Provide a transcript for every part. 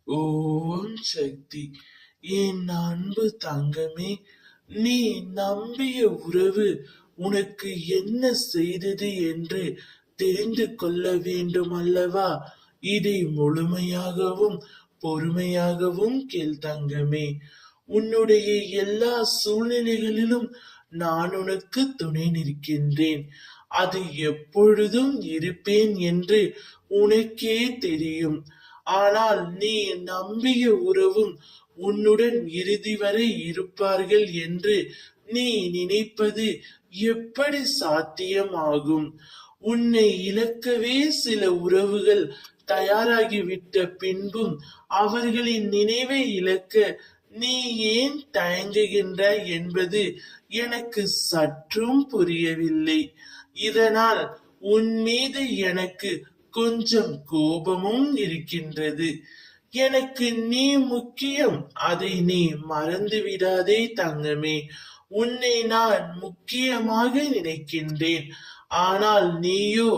ஓம் சக்தி. என் அன்பு தங்கமே, நீ நம்பிய உறவு உனக்கு என்ன செய்தது என்று தெரிந்து கொள்ள வேண்டும் அல்லவா? இதை முழுமையாகவும் பொறுமையாகவும் கேள் தங்கமே. உன்னுடைய எல்லா சூழ்நிலைகளிலும் நான் உனக்கு துணை நிற்கின்றேன். அது எப்பொழுதும் இருப்பேன் என்று உனக்கே தெரியும். ஆனால் நீ நம்பிய உறவும் உன்னுடன் இறுதி வரை இருப்பார்கள் என்று நீ நினைப்பது எப்படி சாத்தியமாகும்? உன்னை இழக்கவே சில உறவுகள் தயாராகிவிட்ட பின்பும் அவர்களின் நினைவை இழக்க நீ ஏன் தயங்குகின்றாய் என்பது எனக்கு சற்றும் புரியவில்லை. இதனால் உன் மீது எனக்கு கொஞ்சம் கோபமும் இருக்கின்றது. எனக்கு நீ முக்கியம், அதை நீ மறந்து விடாதே தங்கமே. உன்னை நான் முக்கியமாக நினைக்கின்றேன். ஆனால் நீயோ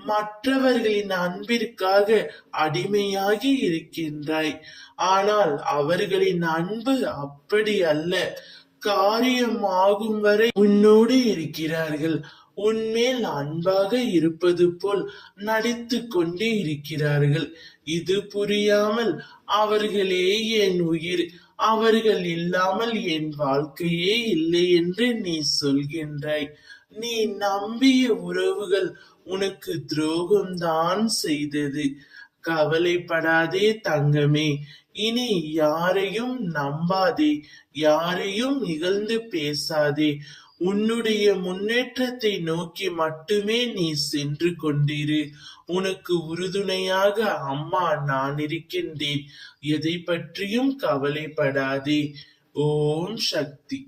மற்றவர்களின் அன்பிற்காக அடிமையாகி இருக்கின்றாய். ஆனால் அவர்களின் அன்பு அப்படி அல்ல. காரியமாகும் வரை உன்னோடு இருக்கிறார்கள். உன்மேல் அன்பாக இருப்பது போல் நடித்து கொண்டே இருக்கிறார்கள். இது புரியாமல் அவர்களே என் உயிர், அவர்கள் இல்லாமல் என் வாழ்க்கையே இல்லை என்று நீ சொல்கின்றாய். நீ நம்பிய உறவுகள் உனக்கு துரோகம்தான் செய்தது. கவலைப்படாதே தங்கமே. இனி யாரையும் நம்பாதே, யாரையும் இகழ்ந்து பேசாதே. உன்னுடைய முன்னேற்றத்தை நோக்கி மட்டுமே நீ சென்று கொண்டிரு. உனக்கு உறுதுணையாக அம்மா நான் இருக்கின்றேன். எதை பற்றியும் கவலைப்படாதே. ஓம் சக்தி.